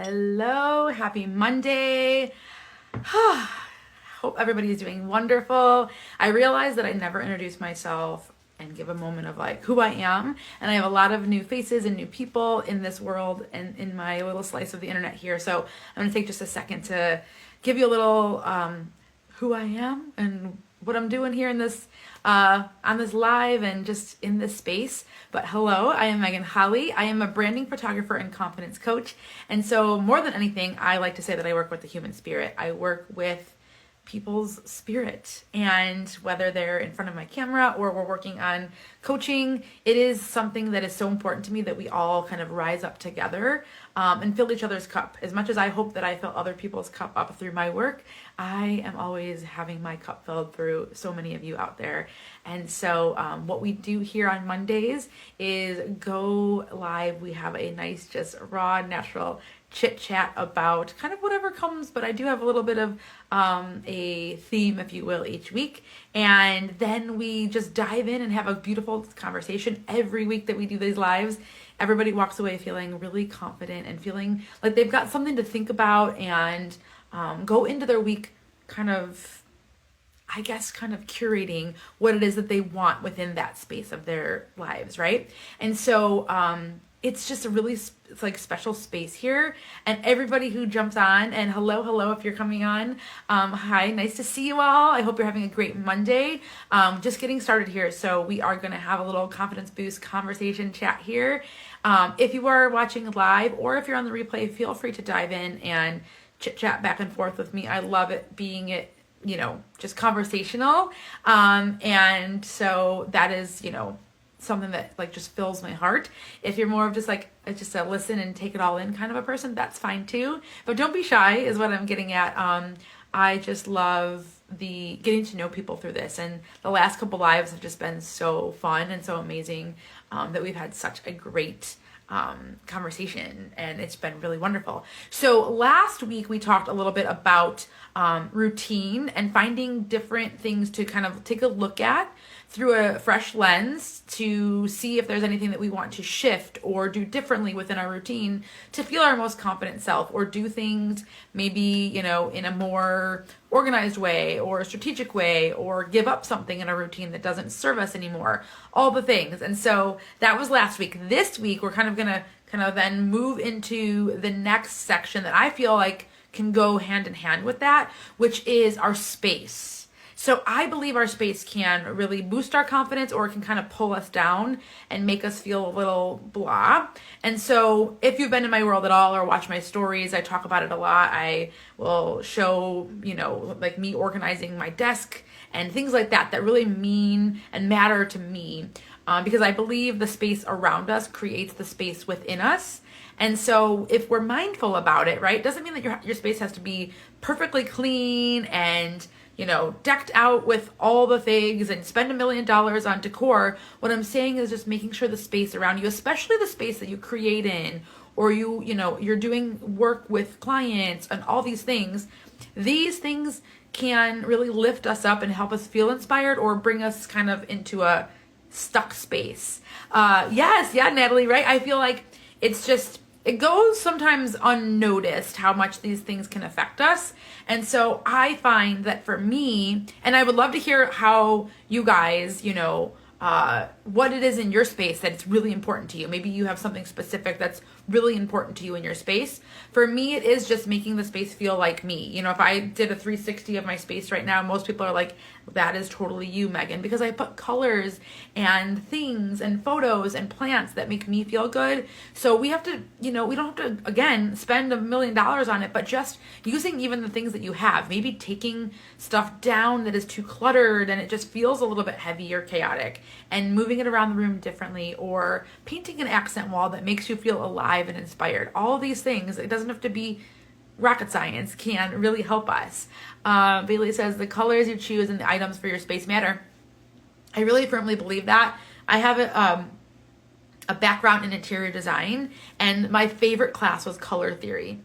Hello, happy Monday. Hope everybody is doing wonderful. I realized that I never introduce myself and give a moment of like who I am. And I have a lot of new faces and new people in this world and in my little slice of the internet here. So I'm gonna take just a second to give you a little who I am and what I'm doing here in this on this live and just in this space. But hello, I am Megan Holly. I am a branding photographer and confidence coach. And so more than anything, I like to say that I work with the human spirit. I work with people's spirit, and whether they're in front of my camera or we're working on coaching, it is something that is so important to me that we all kind of rise up together and fill each other's cup. As much as I hope that I fill other people's cup up through my work, I am always having my cup filled through so many of you out there. And so what we do here on Mondays is go live. We have a nice, just raw, natural chit chat about kind of whatever comes, but I do have a little bit of a theme, if you will, each week. And then we just dive in and have a beautiful conversation every week that we do these lives. Everybody walks away feeling really confident and feeling like they've got something to think about and go into their week kind of, I guess, kind of curating what it is that they want within that space of their lives, right? And so it's just a really special space here, and everybody who jumps on, and hello if you're coming on, hi, nice to see you all. I hope you're having a great Monday. Just getting started here, so we are going to have a little confidence boost conversation chat here. If you are watching live or if you're on the replay, feel free to dive in and chit chat back and forth with me. I love it being just conversational, and so that is something that just fills my heart. If you're more of just a listen and take it all in kind of a person, that's fine too. But don't be shy is what I'm getting at. I just love the getting to know people through this, and the last couple lives have just been so fun and so amazing that we've had such a great conversation, and it's been really wonderful. So last week we talked a little bit about routine and finding different things to kind of take a look at through a fresh lens to see if there's anything that we want to shift or do differently within our routine to feel our most confident self, or do things maybe, in a more organized way or a strategic way, or give up something in a routine that doesn't serve us anymore, all the things. And so that was last week. This week, we're kind of going to then move into the next section that I feel like can go hand in hand with that, which is our space. So I believe our space can really boost our confidence, or it can kind of pull us down and make us feel a little blah. And so if you've been in my world at all or watch my stories, I talk about it a lot. I will show, me organizing my desk and things like that really mean and matter to me, because I believe the space around us creates the space within us. And so if we're mindful about it, right, doesn't mean that your space has to be perfectly clean and decked out with all the things and spend $1 million on decor. What I'm saying is just making sure the space around you, especially the space that you create in, or you're doing work with clients and all these things can really lift us up and help us feel inspired, or bring us kind of into a stuck space. Yes, yeah, Natalie, right? I feel like it goes sometimes unnoticed how much these things can affect us. And so I find that for me, and I would love to hear how you guys, what it is in your space that's really important to you. Maybe you have something specific that's really important to you in your space. For me, it is just making the space feel like me. If I did a 360 of my space right now, most people are like, that is totally you, Megan, because I put colors and things and photos and plants that make me feel good. So we have to, we don't have to, again, spend $1 million on it, but just using even the things that you have, maybe taking stuff down that is too cluttered and it just feels a little bit heavy or chaotic, and moving it around the room differently, or painting an accent wall that makes you feel alive and inspired. All of these things, it doesn't have to be rocket science, can really help us. Bailey says the colors you choose and the items for your space matter. I really firmly believe that. I have a background in interior design, and my favorite class was color theory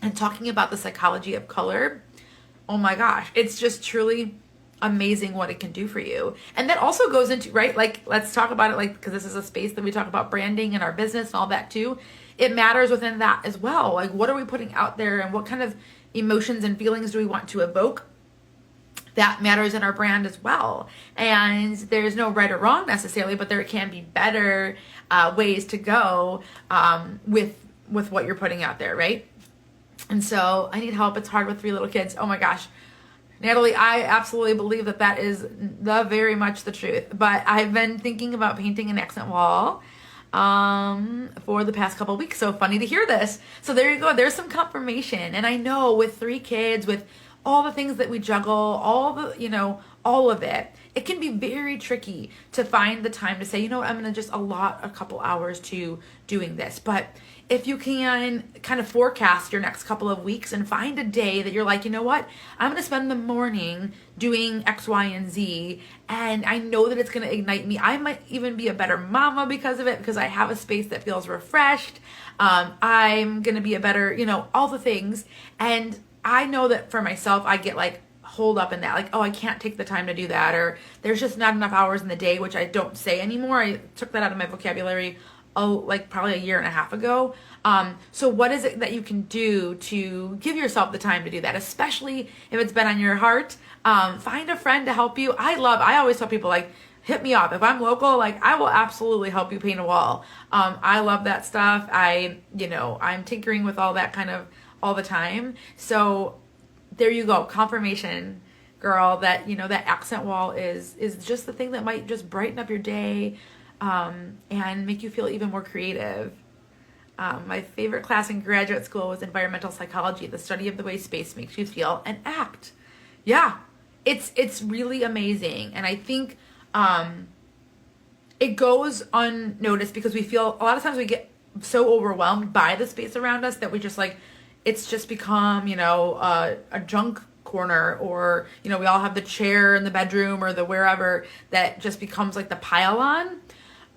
and talking about the psychology of color. Oh my gosh, it's just truly amazing what it can do for you. And that also goes into, right, let's talk about it, because this is a space that we talk about branding and our business and all that too. it matters within that as well. Like, what are we putting out there, and what kind of emotions and feelings do we want to evoke? That matters in our brand as well. And there's no right or wrong necessarily, but there can be better ways to go with what you're putting out there, right? And so I need help. It's hard with 3 little kids. Oh my gosh. Natalie, I absolutely believe that is very much the truth. But I've been thinking about painting an accent wall for the past couple of weeks. So funny to hear this. So there you go. There's some confirmation. And I know with 3 kids, with all the things that we juggle, all of it, it can be very tricky to find the time to say, you know what, I'm going to just allot a couple hours to doing this. But if you can kind of forecast your next couple of weeks and find a day that you're like, you know what, I'm going to spend the morning doing X, Y, and Z, and I know that it's going to ignite me. I might even be a better mama because of it, because I have a space that feels refreshed. I'm going to be a better, all the things. And I know that for myself, I get like hold up in that, like, oh, I can't take the time to do that, or there's just not enough hours in the day, which I don't say anymore. I took that out of my vocabulary like probably a year and a half ago. So what is it that you can do to give yourself the time to do that, especially if it's been on your heart? Find a friend to help you. I always tell people, like, hit me up. If I'm local, like, I will absolutely help you paint a wall. I love that stuff. I'm tinkering with all that kind of all the time. So there you go. Confirmation, girl, that, that accent wall is just the thing that might just brighten up your day, and make you feel even more creative. My favorite class in graduate school was environmental psychology, the study of the way space makes you feel and act. Yeah, it's really amazing. And I think it goes unnoticed because we feel, a lot of times we get so overwhelmed by the space around us that we just like, it's just become, a junk corner, or, we all have the chair in the bedroom or the wherever that just becomes like the pile on.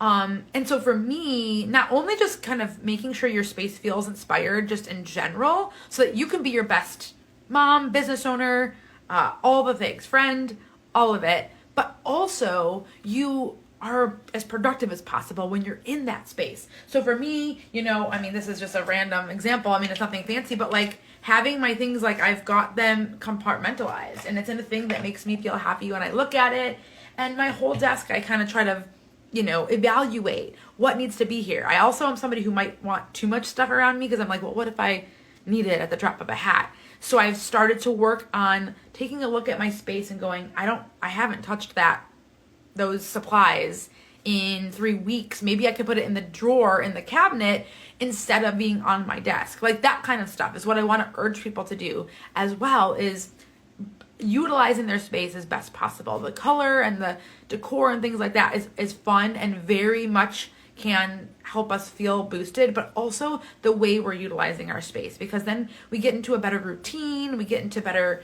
And so for me, not only just kind of making sure your space feels inspired just in general, so that you can be your best mom, business owner, all the things, friend, all of it, but also you are as productive as possible when you're in that space. So for me, this is just a random example. It's nothing fancy, but like having my things, like I've got them compartmentalized, and it's in a thing that makes me feel happy when I look at it. And my whole desk, I kind of try to, evaluate what needs to be here. I also am somebody who might want too much stuff around me, because I'm like, well, what if I need it at the drop of a hat? So I've started to work on taking a look at my space and going, I haven't touched those supplies in 3 weeks. Maybe I could put it in the drawer in the cabinet instead of being on my desk. Like that kind of stuff is what I want to urge people to do as well, is utilizing their space as best possible. The color and the decor and things like that is fun and very much can help us feel boosted, but also the way we're utilizing our space, because then we get into a better routine, we get into better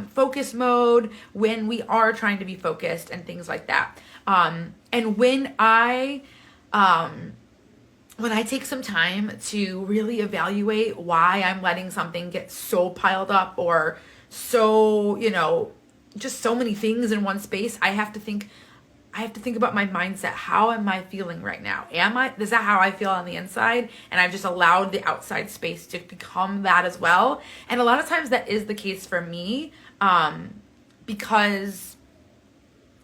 focus mode when we are trying to be focused and things like that. And when I take some time to really evaluate why I'm letting something get so piled up, or so, just so many things in one space, I have to think about my mindset. How am I feeling right now? Is that how I feel on the inside? And I've just allowed the outside space to become that as well. And a lot of times that is the case for me, because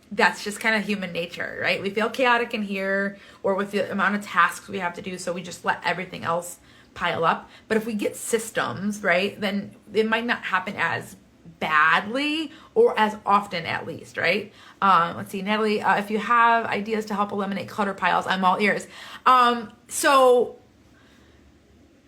that's just kind of human nature, right? We feel chaotic in here, or with the amount of tasks we have to do, so we just let everything else pile up. But if we get systems, right, then it might not happen as badly, or as often at least, right? Let's see, Natalie, if you have ideas to help eliminate clutter piles, I'm all ears. So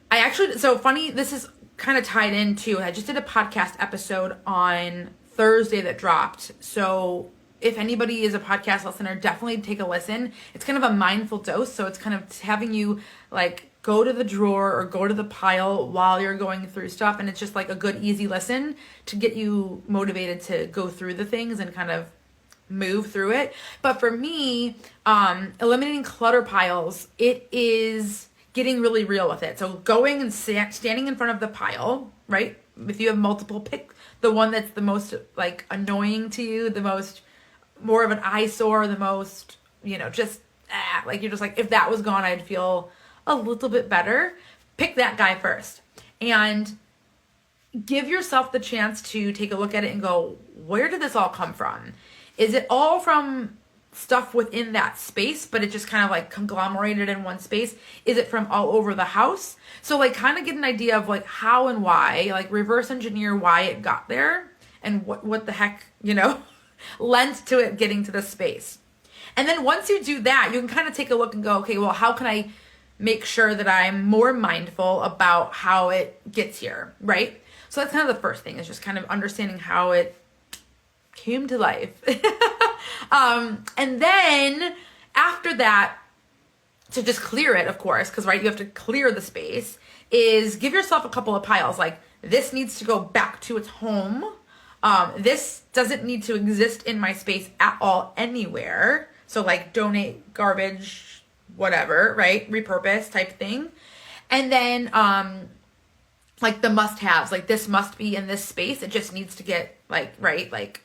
funny, this is kind of tied into, I just did a podcast episode on Thursday that dropped. So if anybody is a podcast listener, definitely take a listen. It's kind of a mindful dose. So it's kind of having you like go to the drawer or go to the pile while you're going through stuff. And it's just like a good, easy listen to get you motivated to go through the things and kind of move through it. But for me, eliminating clutter piles, it is getting really real with it. So going and standing in front of the pile, right? If you have multiple, pick the one that's the most like annoying to you, the most, more of an eyesore, the most, like you're just like, if that was gone, I'd feel a little bit better, pick that guy first. And give yourself the chance to take a look at it and go, where did this all come from? Is it all from stuff within that space, but it just kind of like conglomerated in one space? Is it from all over the house? So like kind of get an idea of like how and why, like reverse engineer why it got there and what the heck, lent to it getting to the space. And then once you do that, you can kind of take a look and go, okay, well, how can I make sure that I'm more mindful about how it gets here, right? So that's kind of the first thing, is just kind of understanding how it came to life. And then after that, to just clear it, of course, because, right, you have to clear the space, is give yourself a couple of piles. Like, this needs to go back to its home. This doesn't need to exist in my space at all anywhere. So, like, donate, garbage, whatever, right? Repurpose type thing. And then, like, the must-haves. Like, this must be in this space. It just needs to get, like, right, like,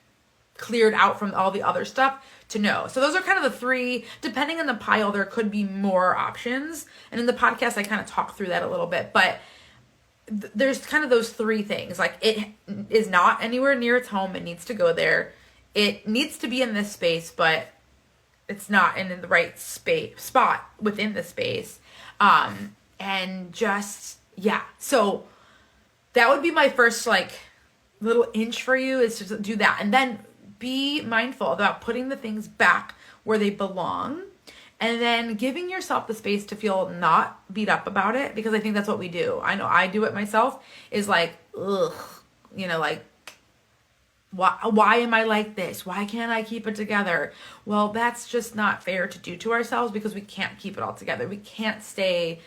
cleared out from all the other stuff to know. So those are kind of the three. Depending on the pile, there could be more options. And in the podcast, I kind of talk through that a little bit. But there's kind of those three things. Like, it is not anywhere near its home. It needs to go there. It needs to be in this space, but it's not in the right spot within the space. And just, yeah. So that would be my first, like, little inch for you, is to do that. And then be mindful about putting the things back where they belong, and then giving yourself the space to feel not beat up about it, because I think that's what we do. I know I do it myself, is like, ugh, like, why am I like this? Why can't I keep it together? Well, that's just not fair to do to ourselves, because we can't keep it all together. We can't stay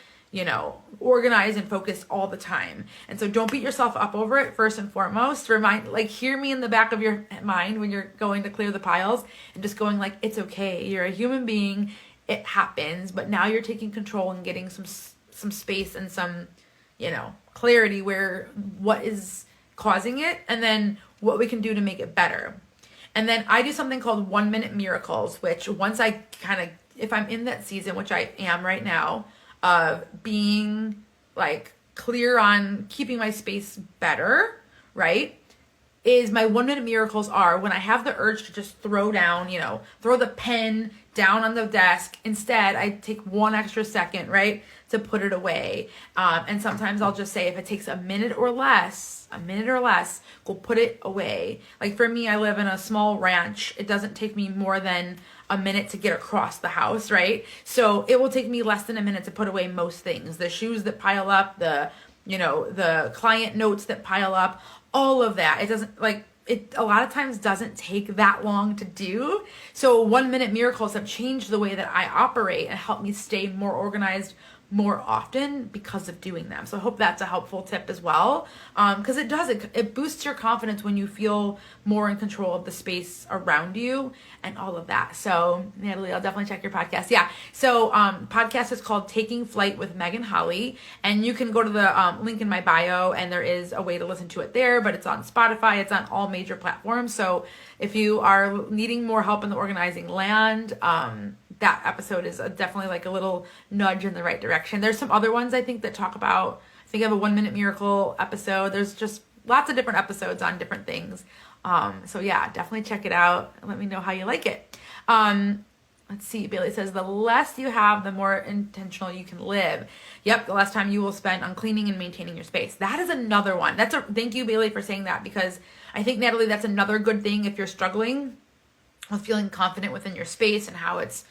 organized and focused all the time. And so don't beat yourself up over it. First and foremost, hear me in the back of your mind when you're going to clear the piles, and just going like, it's okay. You're a human being. It happens, but now you're taking control and getting some space and some, clarity where what is causing it, and then what we can do to make it better. And then I do something called 1 minute miracles, which once I if I'm in that season, which I am right now, of being like clear on keeping my space better, right? Is my 1 minute miracles are when I have the urge to just throw down, throw the pen down on the desk. Instead, I take 1 extra second, right, to put it away. And sometimes I'll just say, if it takes a minute or less, go put it away. Like for me, I live in a small ranch. It doesn't take me more than a minute to get across the house, right? So it will take me less than a minute to put away most things. The shoes that pile up, the client notes that pile up, all of that. It doesn't, it a lot of times doesn't take that long to do. So 1 minute miracles have changed the way that I operate and helped me stay more organized more often because of doing them. So I hope that's a helpful tip as well. Because it boosts your confidence when you feel more in control of the space around you and all of that. So Natalie, I'll definitely check your podcast. Yeah. So podcast is called Taking Flight with Megan Holly, and you can go to the link in my bio, and there is a way to listen to it there, but it's on Spotify. It's on all major platforms. So if you are needing more help in the organizing land, that episode is definitely like a little nudge in the right direction. There's some other ones I think that talk about, I think I have a 1 minute miracle episode. There's just lots of different episodes on different things. So yeah, definitely check it out and let me know how you like it. Let's see. Bailey says, the less you have, the more intentional you can live. Yep. The less time you will spend on cleaning and maintaining your space. That is another one. Thank you, Bailey, for saying that, because I think, Natalie, that's another good thing if you're struggling with feeling confident within your space and how it's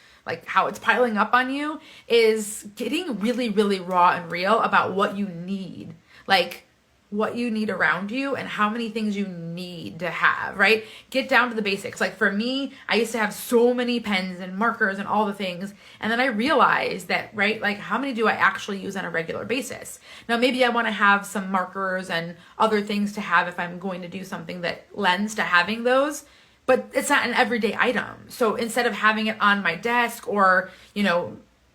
piling up on you, is getting really, really raw and real about what you need. Like what you need around you and how many things you need to have, right? Get down to the basics. Like for me, I used to have so many pens and markers and all the things. And then I realized that, right, like how many do I actually use on a regular basis? Now, maybe I want to have some markers and other things to have if I'm going to do something that lends to having those. But it's not an everyday item. So instead of having it on my desk or,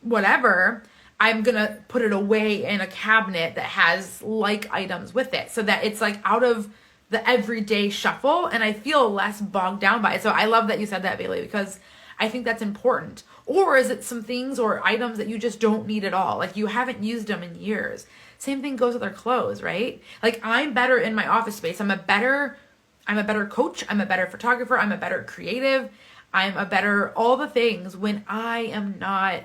whatever, I'm going to put it away in a cabinet that has like items with it, so that it's like out of the everyday shuffle and I feel less bogged down by it. So I love that you said that, Bailey, because I think that's important. Or is it some things or items that you just don't need at all? Like you haven't used them in years. Same thing goes with our clothes, right? Like I'm better in my office space. I'm a better coach. I'm a better photographer. I'm a better creative. I'm a better all the things when I am not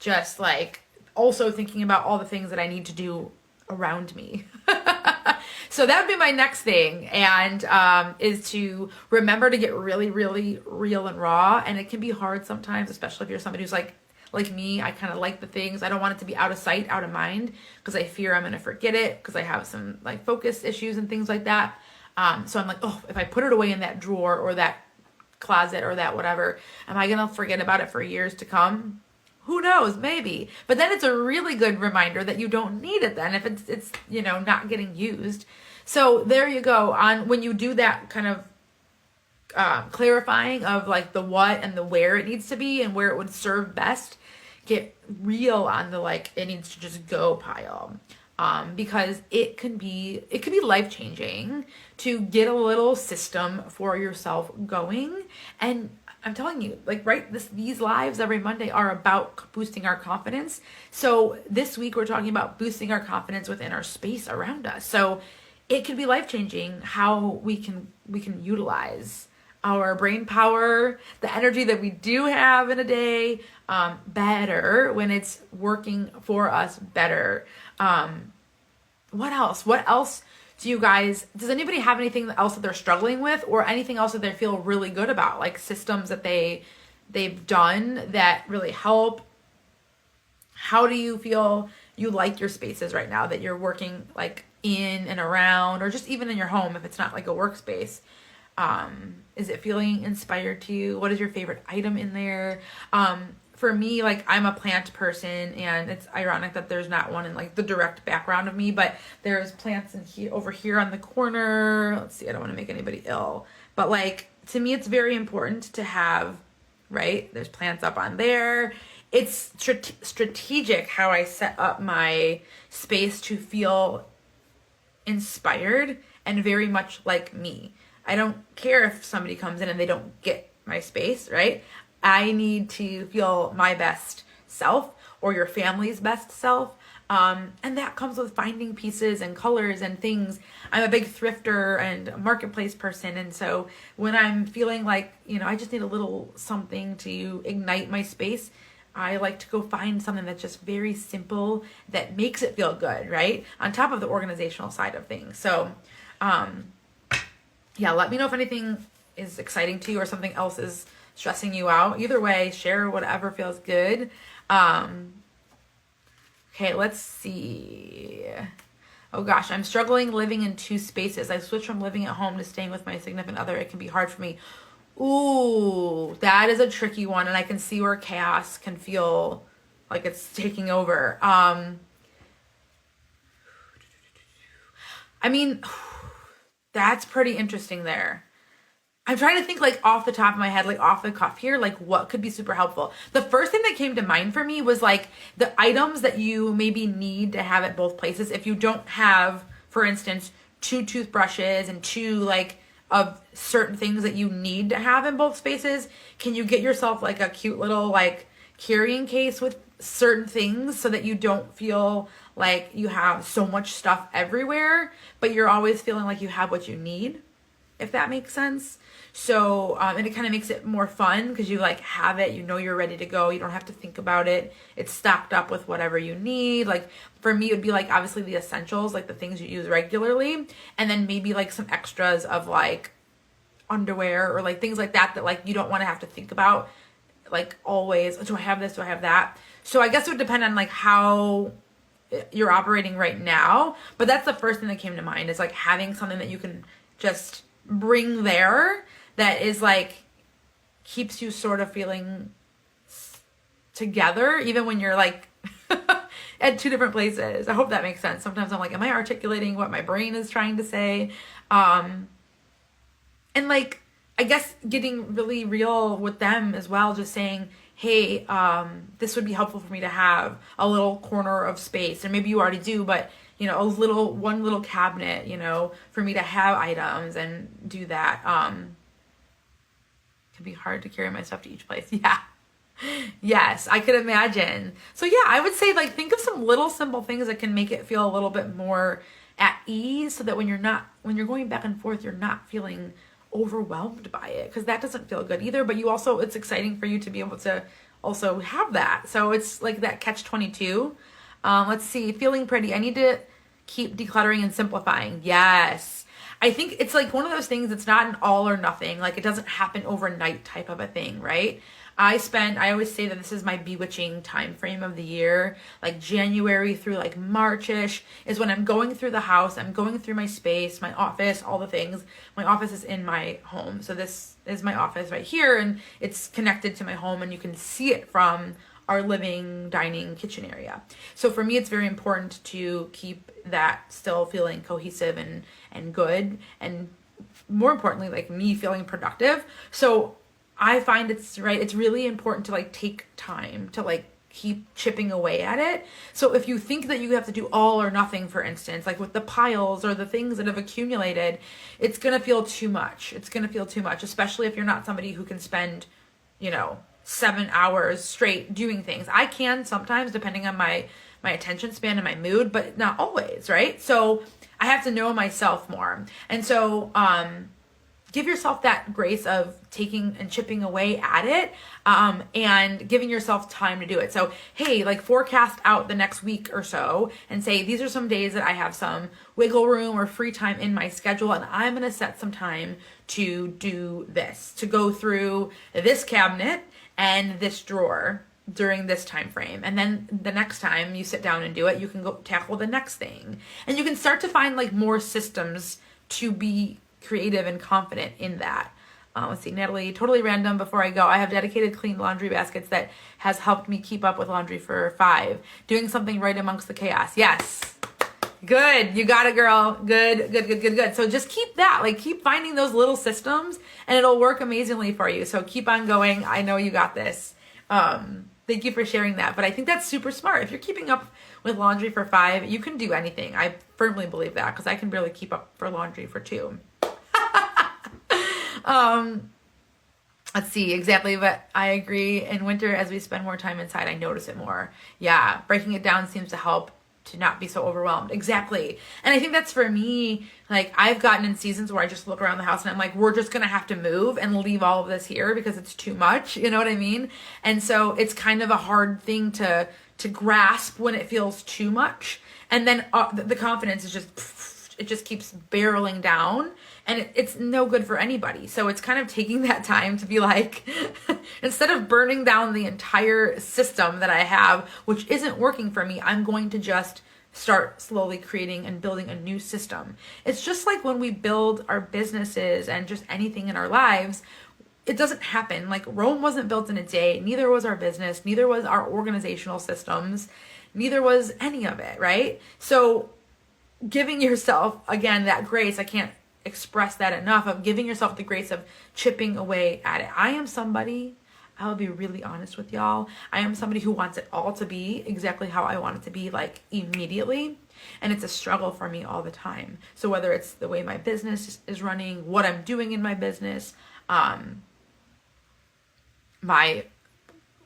just like also thinking about all the things that I need to do around me. So that would be my next thing, and is to remember to get really, really real and raw. And it can be hard sometimes, especially if you're somebody who's like me. I kind of like the things. I don't want it to be out of sight, out of mind, because I fear I'm going to forget it, because I have some like focus issues and things like that. So I'm like, oh, if I put it away in that drawer or that closet or that whatever, am I going to forget about it for years to come? Who knows? Maybe. But then it's a really good reminder that you don't need it then if it's you know, not getting used. So there you go. On when you do that kind of clarifying of like the what and the where it needs to be and where it would serve best, get real on the like it needs to just go pile. Because it can be life-changing to get a little system for yourself going. And I'm telling you, like, right, these lives every Monday are about boosting our confidence. So this week we're talking about boosting our confidence within our space around us. So it can be life-changing how we can utilize our brain power, the energy that we do have in a day, better when it's working for us better. What else does anybody have anything else that they're struggling with, or anything else that they feel really good about, like systems that they've done that really help? How do you feel you like your spaces right now that you're working like in and around, or just even in your home if it's not like a workspace? Is it feeling inspired to you? What is your favorite item in there? For me, like I'm a plant person, and it's ironic that there's not one in like the direct background of me, but there's plants in here, over here on the corner. Let's see, I don't want to make anybody ill, but like to me, it's very important to have, right? There's plants up on there. It's strategic how I set up my space to feel inspired and very much like me. I don't care if somebody comes in and they don't get my space, right? I need to feel my best self, or your family's best self. And that comes with finding pieces and colors and things. I'm a big thrifter and a marketplace person. And so when I'm feeling like, you know, I just need a little something to ignite my space, I like to go find something that's just very simple that makes it feel good, right? On top of the organizational side of things. So, yeah, let me know if anything is exciting to you or something else is stressing you out. Either way, share whatever feels good. Okay, let's see. Oh gosh, I'm struggling living in two spaces. I switched from living at home to staying with my significant other. It can be hard for me. Ooh, that is a tricky one, and I can see where chaos can feel like it's taking over. I mean, that's pretty interesting there. I'm trying to think like off the top of my head, like off the cuff here, like what could be super helpful. The first thing that came to mind for me was like the items that you maybe need to have at both places. If you don't have, for instance, 2 toothbrushes and 2 like of certain things that you need to have in both spaces, can you get yourself like a cute little like carrying case with certain things so that you don't feel like you have so much stuff everywhere, but you're always feeling like you have what you need, if that makes sense. So, and it kind of makes it more fun because you like have it, you know, you're ready to go. You don't have to think about it. It's stocked up with whatever you need. Like for me, it would be like obviously the essentials, like the things you use regularly. And then maybe like some extras of like underwear or like things like that like you don't want to have to think about like always. Do I have this? Do I have that? So I guess it would depend on like how you're operating right now. But that's the first thing that came to mind is like having something that you can just bring there that is like keeps you sort of feeling together even when you're like at 2 different places. I hope that makes sense. Sometimes I'm like, am I articulating what my brain is trying to say? And like, I guess getting really real with them as well, just saying, hey, this would be helpful for me to have a little corner of space. And maybe you already do, but you know, one little cabinet, you know, for me to have items and do that. It can be hard to carry my stuff to each place. Yeah. Yes, I could imagine. So yeah, I would say like think of some little simple things that can make it feel a little bit more at ease so that when you're going back and forth, you're not feeling overwhelmed by it, because that doesn't feel good either. But it's exciting for you to be able to also have that. So it's like that catch 22. Let's see, feeling pretty. I need to keep decluttering and simplifying. Yes. I think it's like one of those things, it's not an all or nothing. Like it doesn't happen overnight type of a thing, right? I always say that this is my bewitching time frame of the year. Like January through like March-ish is when I'm going through the house. I'm going through my space, my office, all the things. My office is in my home. So this is my office right here, and it's connected to my home, and you can see it from our living, dining, kitchen area. So for me, it's very important to keep that still feeling cohesive and good, and more importantly, like me feeling productive. So I find it's really important to like take time to like keep chipping away at it. So if you think that you have to do all or nothing, for instance, like with the piles or the things that have accumulated, it's going to feel too much. It's going to feel too much, especially if you're not somebody who can spend, 7 hours straight doing things. I can sometimes, depending on my attention span and my mood, but not always, right? So I have to know myself more. And so, give yourself that grace of taking and chipping away at it, and giving yourself time to do it. So, hey, like forecast out the next week or so and say, these are some days that I have some wiggle room or free time in my schedule, and I'm going to set some time to do this, to go through this cabinet and this drawer during this time frame. And then the next time you sit down and do it, you can go tackle the next thing. And you can start to find like more systems to be creative and confident in that. Let's see, Natalie, totally random before I go. I have dedicated clean laundry baskets that has helped me keep up with laundry for 5. Doing something right amongst the chaos. Yes. Good. You got it, girl. Good. So just keep that, like keep finding those little systems and it'll work amazingly for you. So keep on going. I know you got this. Thank you for sharing that. But I think that's super smart. If you're keeping up with laundry for 5, you can do anything. I firmly believe that because I can barely keep up for laundry for 2. Let's see exactly, but I agree. In winter, as we spend more time inside, I notice it more. Yeah, breaking it down seems to help to not be so overwhelmed. Exactly. And I think that's for me, like I've gotten in seasons where I just look around the house and I'm like, we're just going to have to move and leave all of this here because it's too much. You know what I mean? And so it's kind of a hard thing to grasp when it feels too much. And then the confidence is it just keeps barreling down, and it's no good for anybody. So it's kind of taking that time to be like, instead of burning down the entire system that I have, which isn't working for me, I'm going to just start slowly creating and building a new system. It's just like when we build our businesses and just anything in our lives, it doesn't happen. Like Rome wasn't built in a day. Neither was our business. Neither was our organizational systems. Neither was any of it, right? So giving yourself, again, that grace, I can't express that enough, of giving yourself the grace of chipping away at it. I am somebody, I will be really honest with y'all, I am somebody who wants it all to be exactly how I want it to be, like immediately. And it's a struggle for me all the time. So whether it's the way my business is running, what I'm doing in my business, my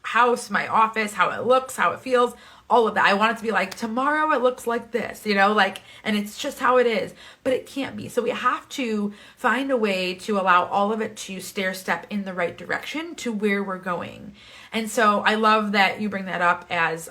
house, my office, how it looks, how it feels, all of that. I want it to be like, tomorrow it looks like this, and it's just how it is, but it can't be. So we have to find a way to allow all of it to stair step in the right direction to where we're going. And so I love that you bring that up as,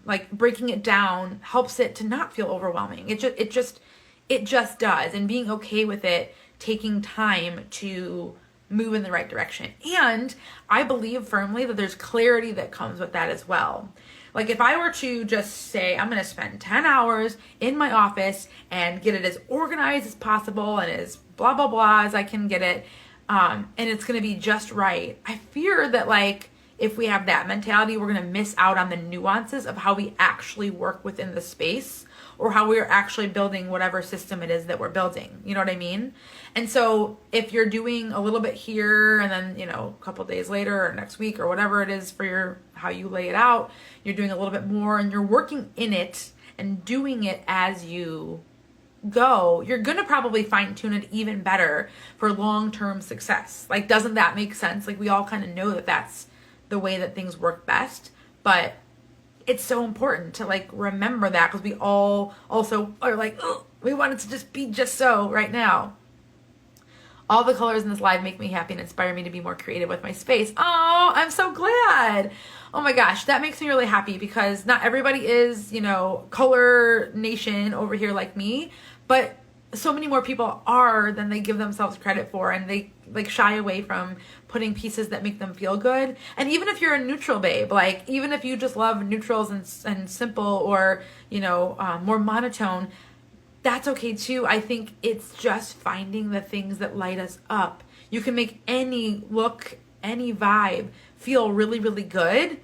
like breaking it down helps it to not feel overwhelming. It just does. And being okay with it, taking time to move in the right direction. And I believe firmly that there's clarity that comes with that as well. Like if I were to just say, I'm going to spend 10 hours in my office and get it as organized as possible and as blah, blah, blah as I can get it, and it's going to be just right, I fear that like, if we have that mentality, we're going to miss out on the nuances of how we actually work within the space or how we're actually building whatever system it is that we're building. You know what I mean? And so if you're doing a little bit here and then, a couple days later or next week or whatever it is for how you lay it out, you're doing a little bit more and you're working in it and doing it as you go, you're going to probably fine tune it even better for long-term success. Like, doesn't that make sense? Like, we all kind of know that that's the way that things work best, but it's so important to like remember that, because we all also are like, oh, we want it to just be just so right now. All the colors in this live make me happy and inspire me to be more creative with my space. Oh, I'm so glad. Oh my gosh, that makes me really happy, because not everybody is, color nation over here like me, but so many more people are than they give themselves credit for, and they like shy away from putting pieces that make them feel good. And even if you're a neutral babe, like even if you just love neutrals and simple, or more monotone, that's okay too. I think it's just finding the things that light us up. You can make any look, any vibe feel really, really good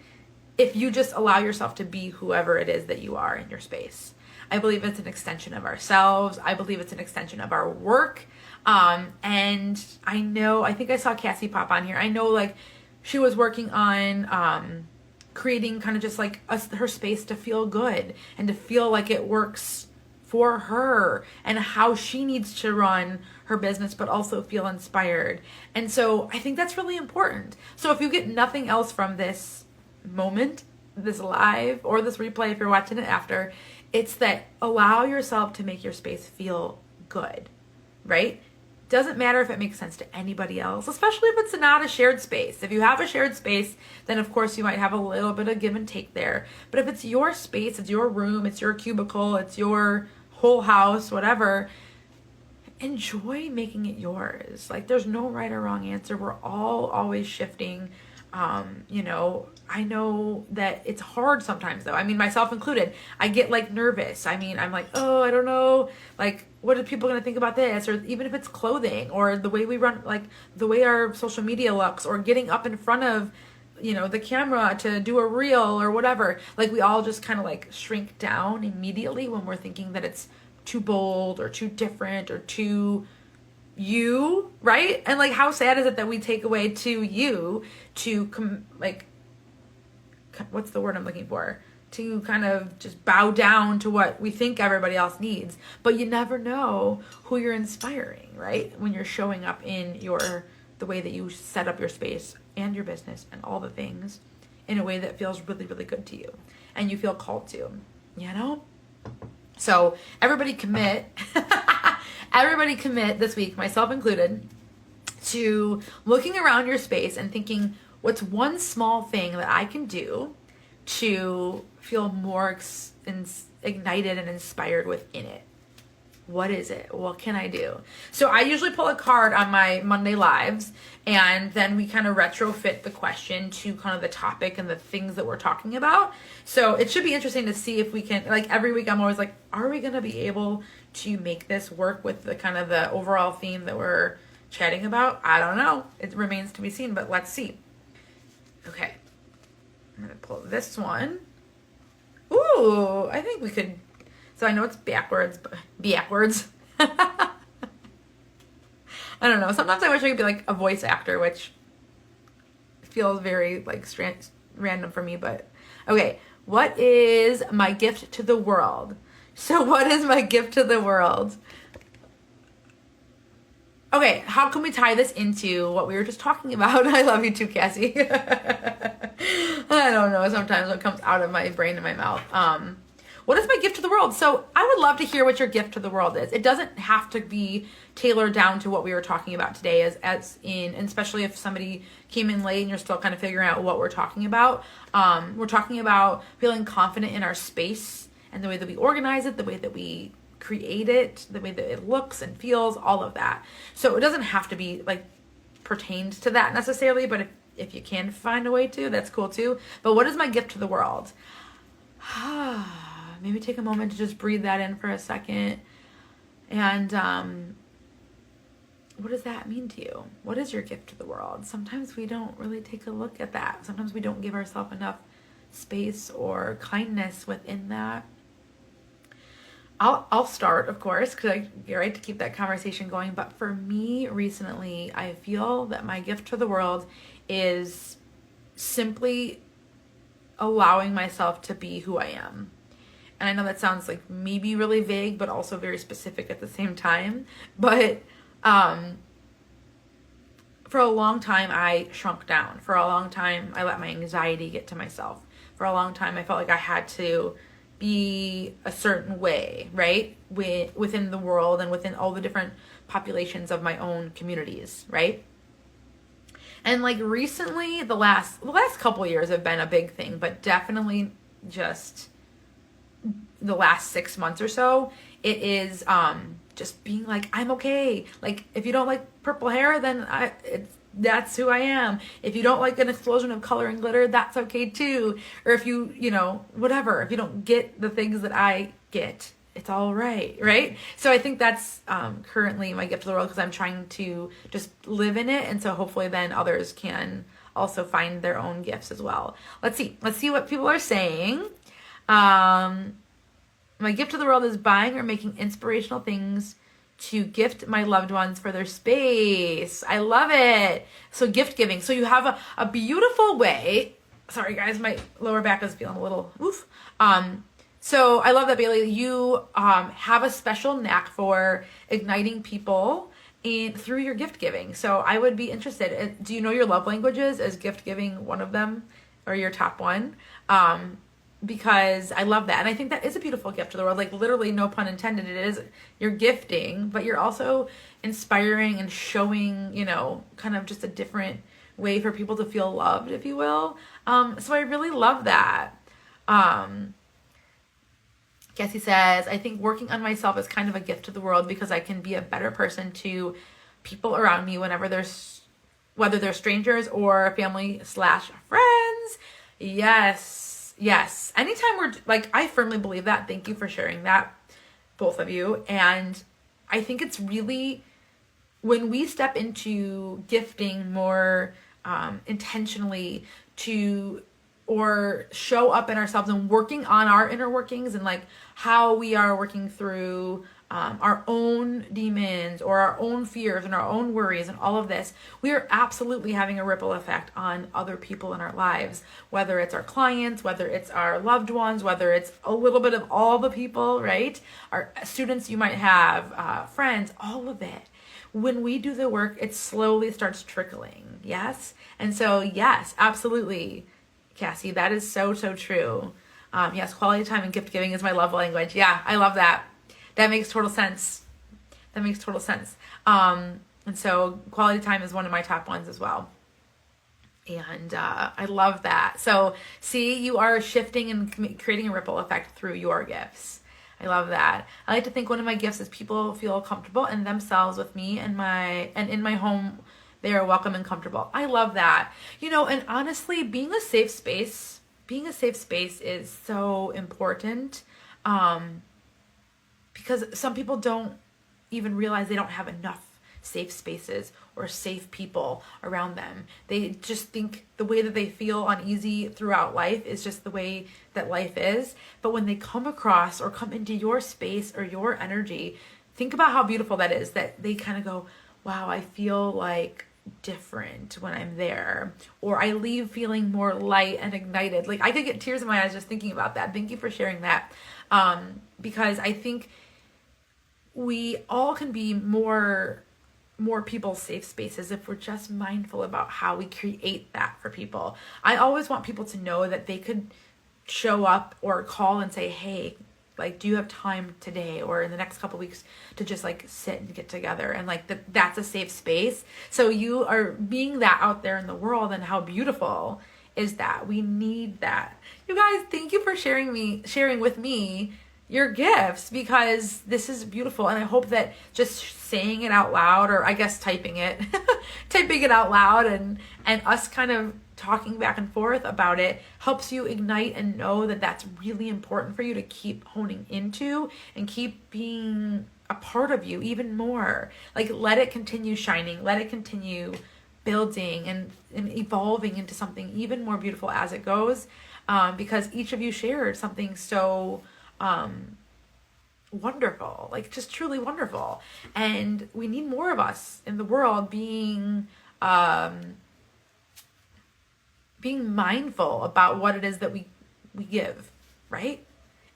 if you just allow yourself to be whoever it is that you are in your space. I believe it's an extension of ourselves. I believe it's an extension of our work. And I think I saw Cassie pop on here. I know like she was working on creating kind of just like her space to feel good and to feel like it works for her and how she needs to run her business, but also feel inspired. And so I think that's really important. So if you get nothing else from this moment, this live, or this replay, if you're watching it after, it's that allow yourself to make your space feel good, right? Doesn't matter if it makes sense to anybody else, especially if it's not a shared space. If you have a shared space, then of course you might have a little bit of give and take there. But if it's your space, it's your room, it's your cubicle, it's your whole house, whatever, enjoy making it yours. Like there's no right or wrong answer. We're all always shifting. I know that it's hard sometimes though. I mean, myself included, I get like nervous. I mean, I'm like, oh, I don't know. Like, what are people going to think about this? Or even if it's clothing or the way we run, like the way our social media looks, or getting up in front of, the camera to do a reel or whatever. Like we all just kind of like shrink down immediately when we're thinking that it's too bold or too different or too you, right? And like how sad is it that we take away to you to what's the word I'm looking for, to kind of just bow down to what we think everybody else needs. But you never know who you're inspiring, right? When you're showing up in the way that you set up your space and your business and all the things in a way that feels really, really good to you and you feel called to, So everybody commit this week, myself included, to looking around your space and thinking, what's one small thing that I can do to feel more ignited and inspired within it? What is it? What can I do? So I usually pull a card on my Monday lives, and then we kind of retrofit the question to kind of the topic and the things that we're talking about. So it should be interesting to see if we can, like every week I'm always like, are we going to be able to make this work with the kind of the overall theme that we're chatting about? I don't know. It remains to be seen, but let's see. Okay. I'm going to pull this one. Ooh, I think we could. So I know it's backwards, but backwards. I don't know. Sometimes I wish I could be like a voice actor, which feels very like random for me, but okay. What is my gift to the world? So what is my gift to the world? Okay, how can we tie this into what we were just talking about? I love you too, Cassie. I don't know. Sometimes what comes out of my brain and my mouth. What is my gift to the world? So I would love to hear what your gift to the world is. It doesn't have to be tailored down to what we were talking about today, and especially if somebody came in late and you're still kind of figuring out what we're talking about. We're talking about feeling confident in our space and the way that we organize it, the way that we create it, the way that it looks and feels, all of that. So it doesn't have to be like pertained to that necessarily, but if you can find a way to, that's cool too. But what is my gift to the world? Maybe take a moment to just breathe that in for a second. And what does that mean to you? What is your gift to the world? Sometimes we don't really take a look at that. Sometimes we don't give ourselves enough space or kindness within that. I'll start, of course, because you're right to keep that conversation going. But for me recently, I feel that my gift to the world is simply allowing myself to be who I am. And I know that sounds like maybe really vague, but also very specific at the same time. But for a long time, I shrunk down. For a long time, I let my anxiety get to myself. For a long time, I felt like I had to be a certain way, right? Within the world and within all the different populations of my own communities, right? And like recently, the last couple of years have been a big thing, but definitely just the last 6 months or so, it is just being like, I'm okay. Like, if you don't like purple hair, then that's who I am. If you don't like an explosion of color and glitter, that's okay too. Or if you whatever, if you don't get the things that I get, it's all right, right? So I think that's currently my gift to the world, because I'm trying to just live in it. And so hopefully then others can also find their own gifts as well. Let's see what people are saying. My gift to the world is buying or making inspirational things to gift my loved ones for their space. I love it. So gift giving. So you have a beautiful way. Sorry guys, my lower back is feeling a little oof. So I love that, Bailey. You have a special knack for igniting people through your gift giving. So I would be interested. Do you know your love languages? Is gift giving one of them, or your top one? Because I love that. And I think that is a beautiful gift to the world. Like, literally, no pun intended. It is, you're gifting, but you're also inspiring and showing, kind of just a different way for people to feel loved, if you will. So I really love that. Cassie says, I think working on myself is kind of a gift to the world, because I can be a better person to people around me whether they're strangers or family/friends. Yes. Anytime we're like, I firmly believe that. Thank you for sharing that, both of you. And I think it's really, when we step into gifting more intentionally or show up in ourselves and working on our inner workings, and like how we are working through our own demons or our own fears and our own worries and all of this, we are absolutely having a ripple effect on other people in our lives, whether it's our clients, whether it's our loved ones, whether it's a little bit of all the people, right? Our students you might have, friends, all of it. When we do the work, it slowly starts trickling. Yes? And so, yes, absolutely, Cassie, that is so, so true. Yes, quality time and gift giving is my love language. Yeah, I love that. That makes total sense. And so quality time is one of my top ones as well. And I love that. So see, you are shifting and creating a ripple effect through your gifts. I love that. I like to think one of my gifts is people feel comfortable in themselves with me and in my home. They are welcome and comfortable. I love that. And honestly, being a safe space is so important. Because some people don't even realize they don't have enough safe spaces or safe people around them. They just think the way that they feel uneasy throughout life is just the way that life is. But when they come across or come into your space or your energy, think about how beautiful that is, that they kind of go, wow, I feel like different when I'm there, or I leave feeling more light and ignited. Like, I could get tears in my eyes just thinking about that. Thank you for sharing that. Because I think we all can be more people's safe spaces if we're just mindful about how we create that for people. I always want people to know that they could show up or call and say, hey, like, do you have time today or in the next couple weeks to just like sit and get together, and like that's a safe space. So you are being that out there in the world, and how beautiful is that? We need that. You guys, thank you for sharing with me your gifts, because this is beautiful. And I hope that just saying it out loud, or I guess typing it out loud, and us kind of talking back and forth about it helps you ignite and know that that's really important for you to keep honing into and keep being a part of you even more. Like, let it continue shining, let it continue building and evolving into something even more beautiful as it goes, because each of you shared something so wonderful, like just truly wonderful. And we need more of us in the world being mindful about what it is that we give, right?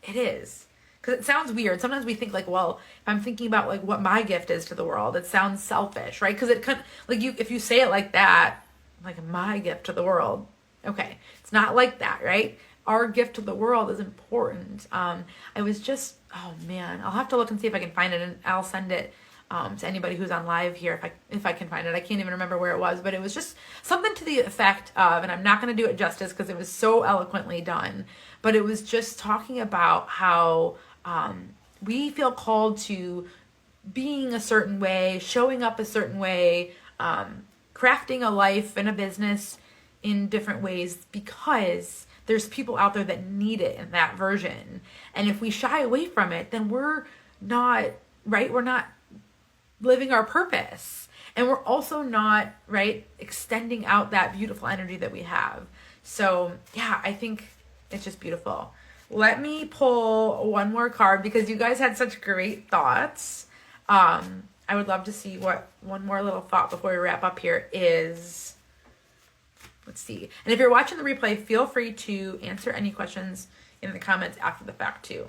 It is. Because it sounds weird. Sometimes we think like, well, if I'm thinking about like what my gift is to the world, it sounds selfish, right? Because it kind of, like if you say it like that, like my gift to the world, okay, it's not like that, right? Our gift to the world is important. I was just, oh man, I'll have to look and see if I can find it, and I'll send it to anybody who's on live here if I can find it. I can't even remember where it was, but it was just something to the effect of, and I'm not going to do it justice because it was so eloquently done, but it was just talking about how we feel called to being a certain way, showing up a certain way, crafting a life and a business in different ways because there's people out there that need it in that version. And if we shy away from it, then we're not, right? We're not living our purpose. And we're also not, right, extending out that beautiful energy that we have. So yeah, I think it's just beautiful. Let me pull one more card because you guys had such great thoughts. I would love to see what one more little thought before we wrap up here is. Let's see. And if you're watching the replay, feel free to answer any questions in the comments after the fact too.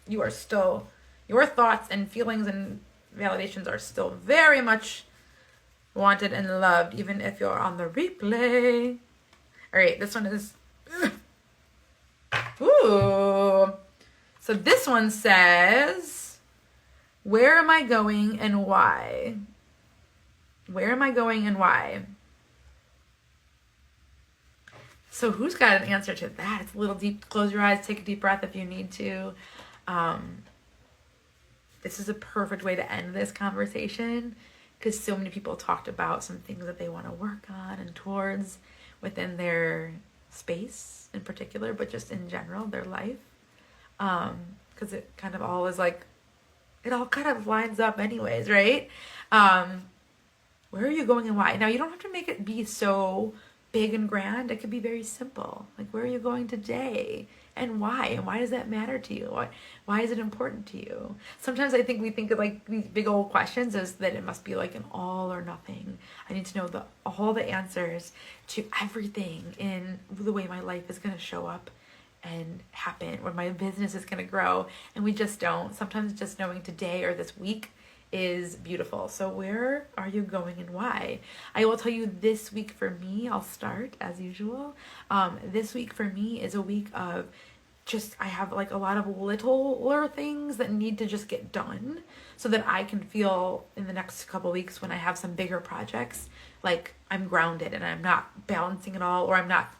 Your thoughts and feelings and validations are still very much wanted and loved, even if you're on the replay. All right, this one is, ooh. So this one says, where am I going and why? Where am I going and why? So who's got an answer to that? It's a little deep. Close your eyes, take a deep breath if you need to. This is a perfect way to end this conversation because so many people talked about some things that they want to work on and towards within their space in particular, but just in general, their life. Because it kind of all is like, it all kind of lines up anyways, right? Where are you going and why? Now, you don't have to make it be so big and grand. It could be very simple. Like, where are you going today and why? And why does that matter to you? Why is it important to you? Sometimes I think we think of like these big old questions as that it must be like an all or nothing. I need to know all the answers to everything in the way my life is going to show up and happen, or my business is going to grow. And we just don't. Sometimes just knowing today or this week is beautiful. So where are you going and why? I will tell you this week for me, I'll start as usual. This week for me is a week of just, I have like a lot of littler things that need to just get done so that I can feel in the next couple of weeks when I have some bigger projects, like I'm grounded and I'm not balancing it all, or I'm not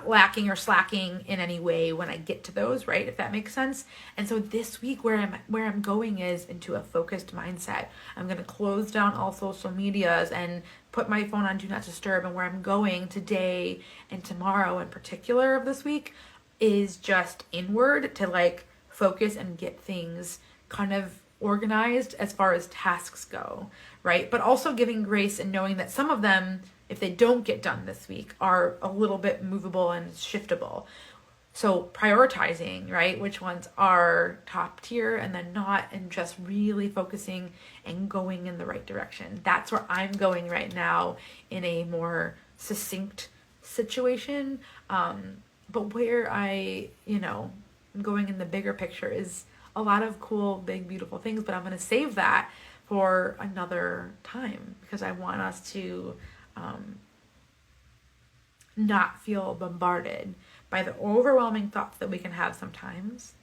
lacking or slacking in any way when I get to those, right? If that makes sense. And so this week where I'm going is into a focused mindset. I'm going to close down all social medias and put my phone on do not disturb. And where I'm going today and tomorrow in particular of this week is just inward to like focus and get things kind of organized as far as tasks go, right? But also giving grace and knowing that some of them, if they don't get done this week, are a little bit movable and shiftable. So prioritizing, right, which ones are top tier and then not, and just really focusing and going in the right direction. That's where I'm going right now in a more succinct situation. But where I'm going in the bigger picture is a lot of cool, big, beautiful things, but I'm going to save that for another time because I want us to not feel bombarded by the overwhelming thoughts that we can have sometimes.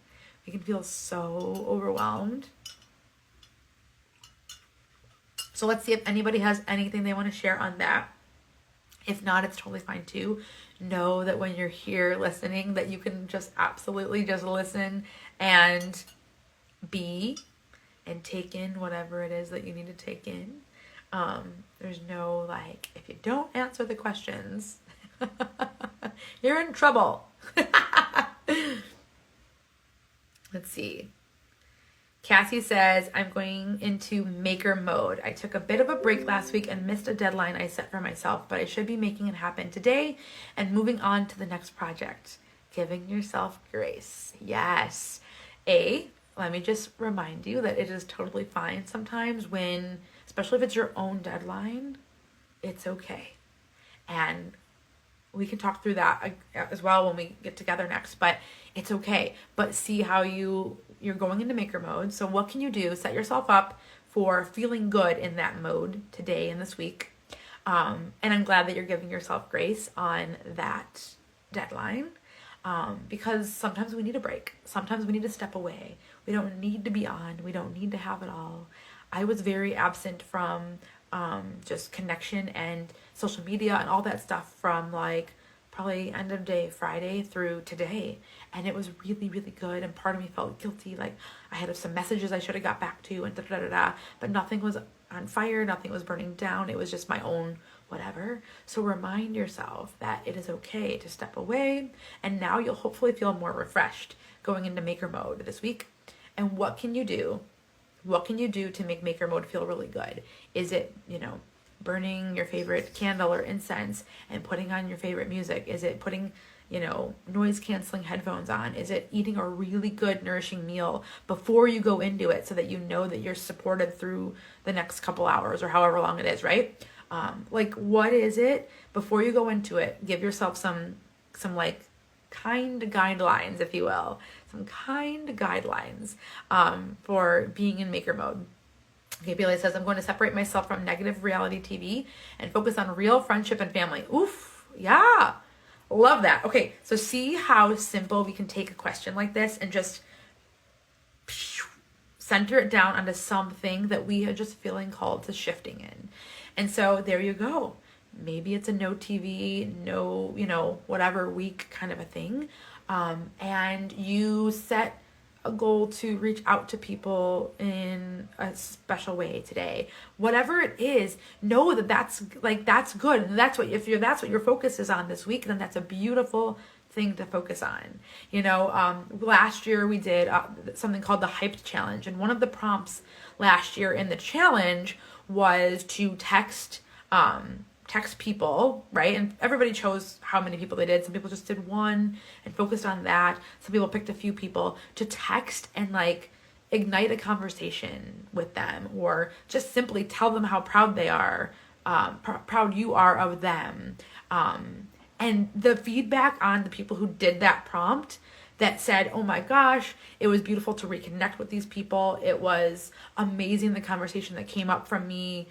We can feel so overwhelmed. So let's see if anybody has anything they want to share on that. If not, it's totally fine too. Know that when you're here listening, that you can just absolutely just listen and be and take in whatever it is that you need to take in. There's no like, if you don't answer the questions, you're in trouble. Let's see. Cassie says, I'm going into maker mode. I took a bit of a break last week and missed a deadline I set for myself, but I should be making it happen today and moving on to the next project. Giving yourself grace. Yes. Let me just remind you that it is totally fine sometimes when, especially if it's your own deadline, it's okay. And we can talk through that as well when we get together next, but it's okay. But see how you're going into maker mode. So what can you do? Set yourself up for feeling good in that mode today and this week. And I'm glad that you're giving yourself grace on that deadline. Because sometimes we need a break. Sometimes we need to step away. We don't need to be on. We don't need to have it all. I was very absent from just connection and social media and all that stuff from like probably end of day Friday through today, and it was really, really good. And part of me felt guilty, like I had some messages I should have got back to and but nothing was on fire, nothing was burning down. It was just my own whatever. So remind yourself that it is okay to step away, and now you'll hopefully feel more refreshed going into maker mode this week. And what can you do? What can you do to make maker mode feel really good? Is it, burning your favorite candle or incense and putting on your favorite music? Is it putting, noise canceling headphones on? Is it eating a really good nourishing meal before you go into it so that you know that you're supported through the next couple hours or however long it is, right? Like what is it before you go into it? Give yourself some like kind guidelines, if you will, some kind guidelines for being in maker mode. Okay, Bailey says, I'm going to separate myself from negative reality TV and focus on real friendship and family. Oof, yeah, love that. Okay, so see how simple we can take a question like this and just center it down onto something that we are just feeling called to shifting in. And so there you go. Maybe it's a no TV, no, whatever week kind of a thing. And you set a goal to reach out to people in a special way today. Whatever it is, know that that's good. And that's what your focus is on this week, then that's a beautiful thing to focus on. Last year we did something called the Hyped Challenge. And one of the prompts last year in the challenge was to text people, right? And everybody chose how many people they did. Some people just did one and focused on that. Some people picked a few people to text and like ignite a conversation with them, or just simply tell them how proud they are, proud you are of them. And the feedback on the people who did that prompt that said, oh my gosh, it was beautiful to reconnect with these people. It was amazing, the conversation that came up from me,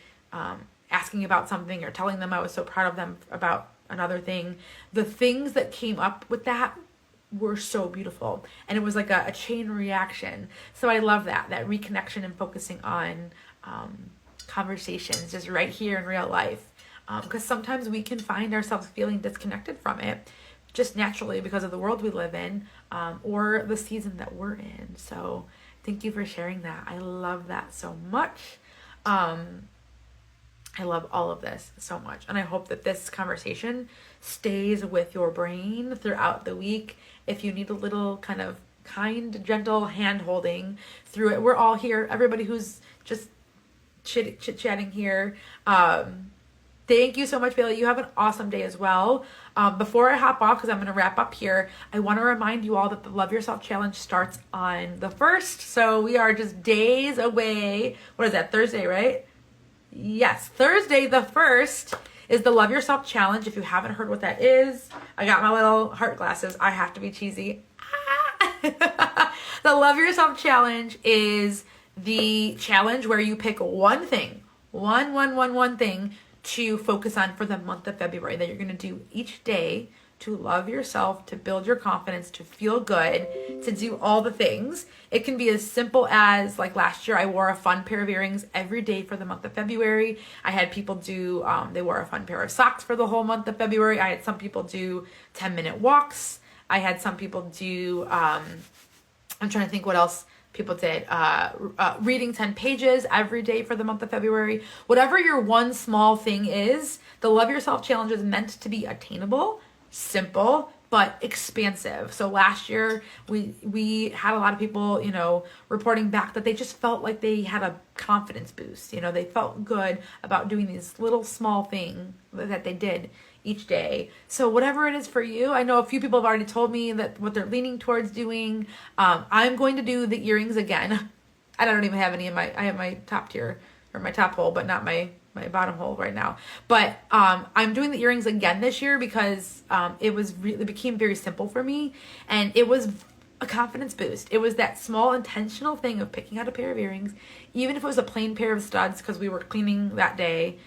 asking about something or telling them I was so proud of them about another thing. The things that came up with that were so beautiful. And it was like a chain reaction. So I love that reconnection and focusing on conversations just right here in real life. Because sometimes we can find ourselves feeling disconnected from it just naturally because of the world we live in, or the season that we're in. So thank you for sharing that. I love that so much. I love all of this so much. And I hope that this conversation stays with your brain throughout the week. If you need a little kind of kind, gentle hand holding through it, we're all here. Everybody who's just chit-chatting here. Thank you so much, Bailey. You have an awesome day as well. Before I hop off, because I'm going to wrap up here, I want to remind you all that the Love Yourself Challenge starts on the 1st. So we are just days away. What is that? Thursday, right? Yes, Thursday the 1st is the Love Yourself Challenge. If you haven't heard what that is, I got my little heart glasses. I have to be cheesy. The Love Yourself Challenge is the challenge where you pick one thing, one thing to focus on for the month of February that you're going to do each day to love yourself, to build your confidence, to feel good, to do all the things. It can be as simple as, like last year, I wore a fun pair of earrings every day for the month of February. I had people do, they wore a fun pair of socks for the whole month of February. I had some people do 10-minute walks. I had some people do, I'm trying to think what else people did, reading 10 pages every day for the month of February. Whatever your one small thing is, the Love Yourself Challenge is meant to be attainable, simple, but expansive. So last year we had a lot of people, reporting back that they just felt like they had a confidence boost. They felt good about doing these little small things that they did each day. So whatever it is for you, I know a few people have already told me that what they're leaning towards doing. I'm going to do the earrings again. I don't even have any in I have my top tier or my top hole, but not my my bottom hole right now. But I'm doing the earrings again this year because it became very simple for me, and it was a confidence boost. It was that small intentional thing of picking out a pair of earrings, even if it was a plain pair of studs because we were cleaning that day.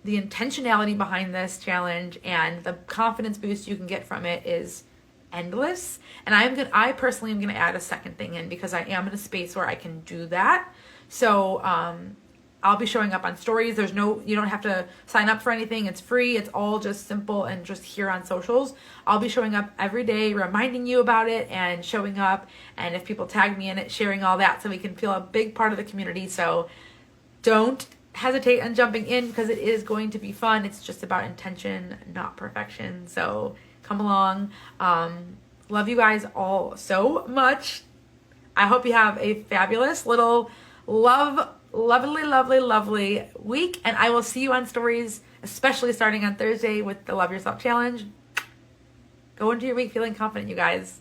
The intentionality behind this challenge and the confidence boost you can get from it is endless. And I personally am gonna add a second thing in because I am in a space where I can do that. So I'll be showing up on stories. You don't have to sign up for anything. It's free. It's all just simple and just here on socials. I'll be showing up every day, reminding you about it and showing up. And if people tag me in it, sharing all that so we can feel a big part of the community. So don't hesitate on jumping in because it is going to be fun. It's just about intention, not perfection. So come along. Love you guys all so much. I hope you have a fabulous little lovely week, and I will see you on stories, especially starting on Thursday with the Love Yourself Challenge. Go into your week feeling confident, you guys.